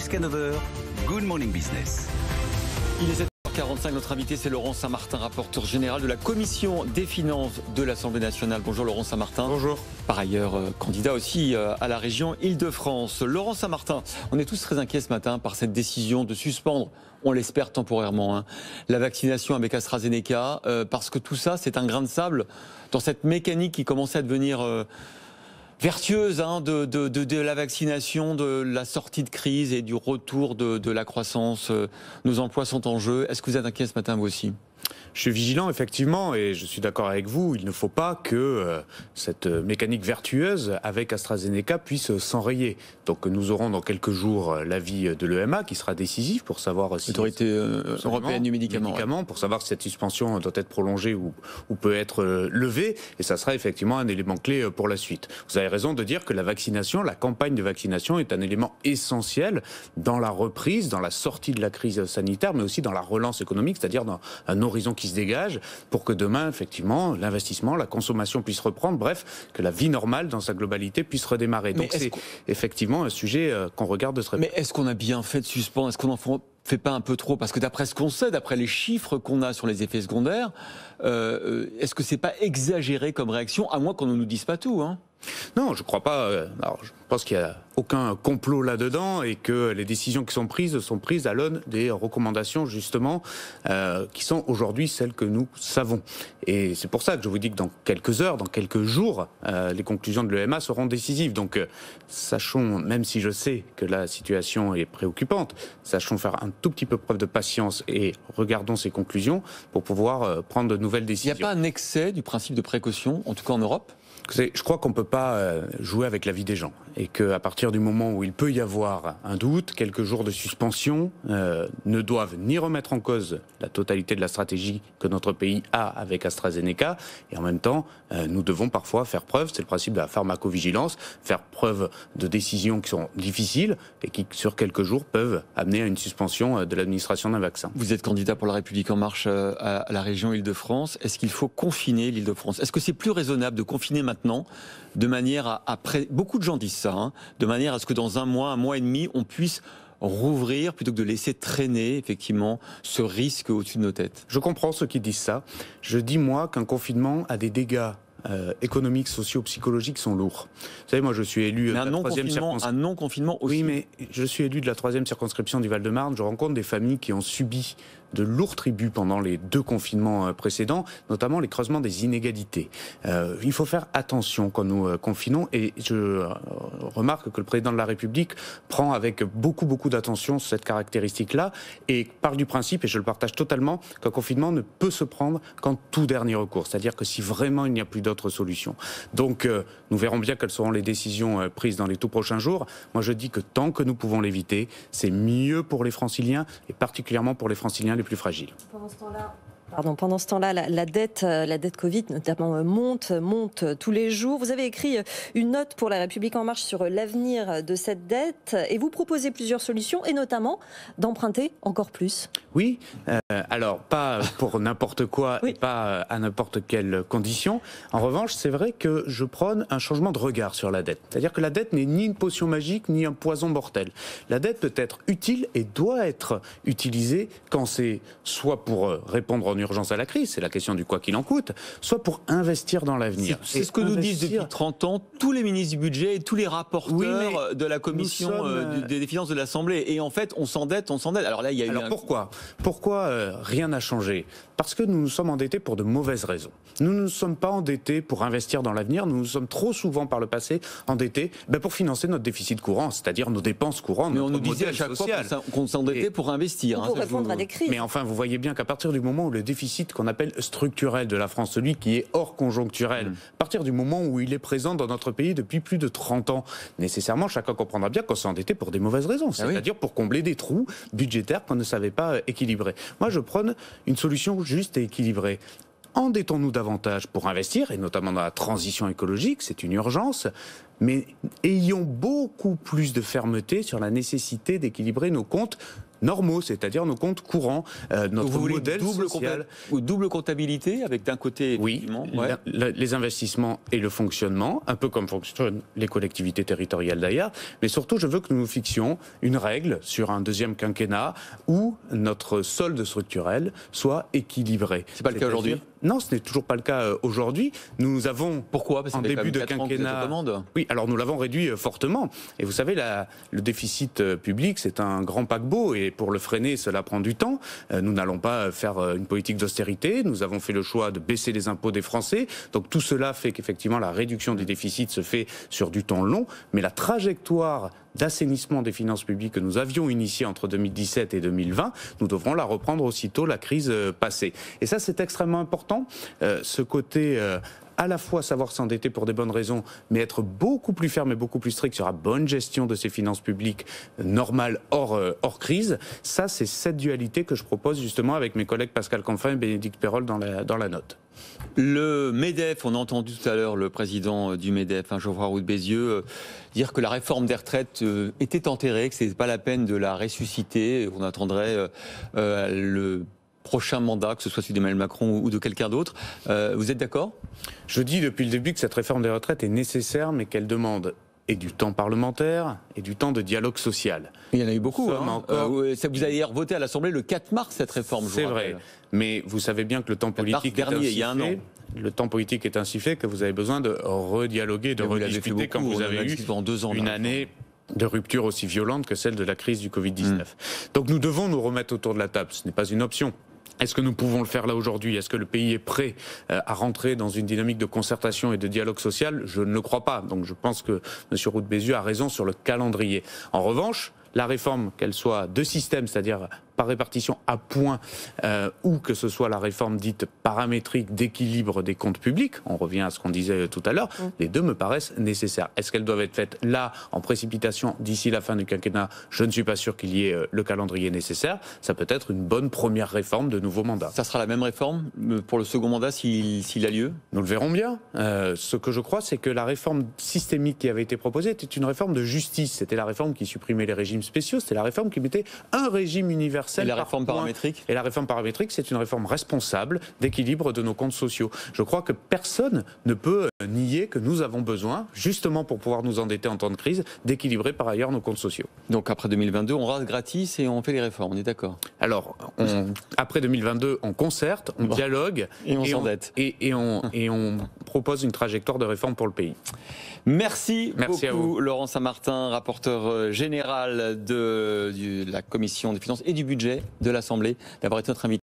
Jusqu'à 9h, Good Morning Business. Il est 7h45, notre invité c'est Laurent Saint-Martin, rapporteur général de la Commission des finances de l'Assemblée nationale. Bonjour Laurent Saint-Martin. Bonjour. Par ailleurs, candidat aussi à la région Île-de-France. Laurent Saint-Martin, on est tous très inquiets ce matin par cette décision de suspendre, on l'espère temporairement, la vaccination avec AstraZeneca, parce que tout ça c'est un grain de sable dans cette mécanique qui commençait à devenir vertueuse de la vaccination, de la sortie de crise et du retour de la croissance. Nos emplois sont en jeu. Est-ce que vous êtes inquiet ce matin, vous aussi ? Je suis vigilant, effectivement, et je suis d'accord avec vous. Il ne faut pas que cette mécanique vertueuse avec AstraZeneca puisse s'enrayer. Donc nous aurons dans quelques jours l'avis de l'EMA qui sera décisif pour savoir si... L'autorité européenne du médicament. Pour savoir si cette suspension doit être prolongée ou peut être levée. Et ça sera effectivement un élément clé pour la suite. Vous avez raison de dire que la vaccination, la campagne de vaccination est un élément essentiel dans la reprise, dans la sortie de la crise sanitaire, mais aussi dans la relance économique, c'est-à-dire dans un horizon qui se dégage pour que demain, effectivement, l'investissement, la consommation puisse reprendre, bref, que la vie normale dans sa globalité puisse redémarrer. Donc c'est effectivement un sujet qu'on regarde de très près. Mais est-ce qu'on a bien fait de suspendre ? Est-ce qu'on en fait pas un peu trop ? Parce que d'après ce qu'on sait, d'après les chiffres qu'on a sur les effets secondaires, est-ce que c'est pas exagéré comme réaction, à moins qu'on ne nous dise pas tout, Non, je crois pas. Alors, je pense qu'il n'y a aucun complot là-dedans et que les décisions qui sont prises à l'aune des recommandations, justement, qui sont aujourd'hui celles que nous savons. Et c'est pour ça que je vous dis que dans quelques heures, dans quelques jours, les conclusions de l'EMA seront décisives. Donc, sachons, même si je sais que la situation est préoccupante, sachons faire un tout petit peu preuve de patience et regardons ces conclusions pour pouvoir prendre de nouvelles décisions. Il n'y a pas un excès du principe de précaution, en tout cas en Europe ? Je crois qu'on ne peut pas jouer avec la vie des gens et qu'à partir du moment où il peut y avoir un doute, quelques jours de suspension ne doivent ni remettre en cause la totalité de la stratégie que notre pays a avec AstraZeneca et en même temps, nous devons parfois faire preuve, c'est le principe de la pharmacovigilance, faire preuve de décisions qui sont difficiles et qui, sur quelques jours, peuvent amener à une suspension de l'administration d'un vaccin. Vous êtes candidat pour La République En Marche à la région Île-de-France. Est-ce qu'il faut confiner l'Île-de-France ? Est-ce que c'est plus raisonnable de confiner maintenant, de manière beaucoup de gens disent ça, de manière à ce que dans un mois et demi, on puisse rouvrir plutôt que de laisser traîner effectivement ce risque au-dessus de nos têtes? Je comprends ceux qui disent ça. Je dis moi qu'un confinement a des dégâts économiques, sociaux, psychologiques sont lourds. Vous savez, moi je suis élu de la 3e circonscription. Un non-confinement aussi. Oui, mais je suis élu de la 3e circonscription du Val-de-Marne. Je rencontre des familles qui ont subi de lourds tributs pendant les 2 confinements précédents, notamment les creusements des inégalités. Il faut faire attention quand nous confinons et je remarque que le président de la République prend avec beaucoup d'attention cette caractéristique-là et parle du principe, et je le partage totalement, qu'un confinement ne peut se prendre qu'en tout dernier recours, c'est-à-dire que si vraiment il n'y a plus d'autres solutions. Donc nous verrons bien quelles seront les décisions prises dans les tout prochains jours. Moi je dis que tant que nous pouvons l'éviter, c'est mieux pour les Franciliens et particulièrement pour les Franciliens les plus fragiles. Pendant ce temps-là, la dette Covid notamment monte tous les jours. Vous avez écrit une note pour La République En Marche sur l'avenir de cette dette et vous proposez plusieurs solutions et notamment d'emprunter encore plus. Oui, alors pas pour n'importe quoi et pas à n'importe quelle condition. En revanche, c'est vrai que je prône un changement de regard sur la dette. C'est-à-dire que la dette n'est ni une potion magique ni un poison mortel. La dette peut être utile et doit être utilisée quand c'est soit pour répondre en urgence à la crise, c'est la question du quoi qu'il en coûte, soit pour investir dans l'avenir. C'est ce que nous disent depuis 30 ans tous les ministres du budget et tous les rapporteurs de la commission des finances de l'Assemblée. Et en fait, on s'endette. Alors là, il y a eu pourquoi rien n'a changé ? Parce que nous nous sommes endettés pour de mauvaises raisons. Nous ne nous sommes pas endettés pour investir dans l'avenir, nous nous sommes trop souvent par le passé endettés pour financer notre déficit courant, c'est-à-dire nos dépenses courantes. Mais on nous disait à chaque fois qu'on s'endettait pour investir. Pour répondre à des crises. Mais enfin, vous voyez bien qu'à partir du moment où le déficit qu'on appelle structurel de la France, celui qui est hors conjoncturel, à partir du moment où il est présent dans notre pays depuis plus de 30 ans, nécessairement, chacun comprendra bien qu'on s'est endetté pour des mauvaises raisons, c'est-à-dire pour combler des trous budgétaires qu'on ne savait pas équilibrer. Moi, je prône une solution juste et équilibrée. Endettons-nous davantage pour investir, et notamment dans la transition écologique, c'est une urgence, mais ayons beaucoup plus de fermeté sur la nécessité d'équilibrer nos comptes, normaux, c'est-à-dire nos comptes courants, notre Vous voulez modèle social. double comptabilité avec d'un côté, Oui, effectivement, les investissements et le fonctionnement, un peu comme fonctionnent les collectivités territoriales d'ailleurs, mais surtout je veux que nous nous fixions une règle sur un deuxième quinquennat où notre solde structurel soit équilibré. C'est pas le cas aujourd'hui? Non, ce n'est toujours pas le cas aujourd'hui. Nous avons, pourquoi? Parce en début de quinquennat, oui, alors nous l'avons réduit fortement. Et vous savez, le déficit public, c'est un grand paquebot, et pour le freiner, cela prend du temps. Nous n'allons pas faire une politique d'austérité. Nous avons fait le choix de baisser les impôts des Français. Donc tout cela fait qu'effectivement la réduction des déficits se fait sur du temps long. Mais la trajectoire d'assainissement des finances publiques que nous avions initiée entre 2017 et 2020, nous devrons la reprendre aussitôt la crise passée. Et ça, c'est extrêmement important. Ce côté à la fois savoir s'endetter pour des bonnes raisons, mais être beaucoup plus ferme et beaucoup plus strict sur la bonne gestion de ces finances publiques normales hors crise. Ça, c'est cette dualité que je propose justement avec mes collègues Pascal Canfin et Bénédicte Perrol dans la note. Le MEDEF, on a entendu tout à l'heure le président du MEDEF, Geoffroy Roux de Bézieux, dire que la réforme des retraites était enterrée, que ce n'était pas la peine de la ressusciter, on attendrait le prochain mandat, que ce soit celui d'Emmanuel Macron ou de quelqu'un d'autre. Vous êtes d'accord? Je dis depuis le début que cette réforme des retraites est nécessaire, mais qu'elle demande et du temps parlementaire et du temps de dialogue social. Il y en a eu beaucoup. Vous avez hier voté à l'Assemblée le 4 mars cette réforme. C'est vrai, mais vous savez bien que le temps politique dernier, il y a un an. Le temps politique est ainsi fait que vous avez besoin de redialoguer, de rediscuter quand vous avez eu une année de rupture aussi violente que celle de la crise du Covid-19. Donc nous devons nous remettre autour de la table, ce n'est pas une option. Est-ce que nous pouvons le faire là aujourd'hui? Est-ce que le pays est prêt à rentrer dans une dynamique de concertation et de dialogue social? Je ne le crois pas. Donc je pense que M. Roux de Bézieux a raison sur le calendrier. En revanche, la réforme, qu'elle soit de système, c'est-à-dire par répartition à points, ou que ce soit la réforme dite paramétrique d'équilibre des comptes publics, on revient à ce qu'on disait tout à l'heure, les deux me paraissent nécessaires. Est-ce qu'elles doivent être faites là, en précipitation, d'ici la fin du quinquennat? Je ne suis pas sûr qu'il y ait le calendrier nécessaire. Ça peut être une bonne première réforme de nouveau mandat. Ça sera la même réforme pour le second mandat s'il a lieu? Nous le verrons bien. Ce que je crois, c'est que la réforme systémique qui avait été proposée était une réforme de justice. C'était la réforme qui supprimait les régimes spéciaux, c'était la réforme qui mettait un régime universel. Et la réforme paramétrique? Et la réforme paramétrique, c'est une réforme responsable d'équilibre de nos comptes sociaux. Je crois que personne ne peut nier que nous avons besoin, justement pour pouvoir nous endetter en temps de crise, d'équilibrer par ailleurs nos comptes sociaux. Donc après 2022, on rase gratis et on fait les réformes, on est d'accord? Alors, après 2022, on concerte, on dialogue et on s'endette. Et on propose une trajectoire de réforme pour le pays. Merci beaucoup, à vous. Laurent Saint-Martin, rapporteur général de la Commission des finances et du budget de l'Assemblée, d'avoir été notre invité.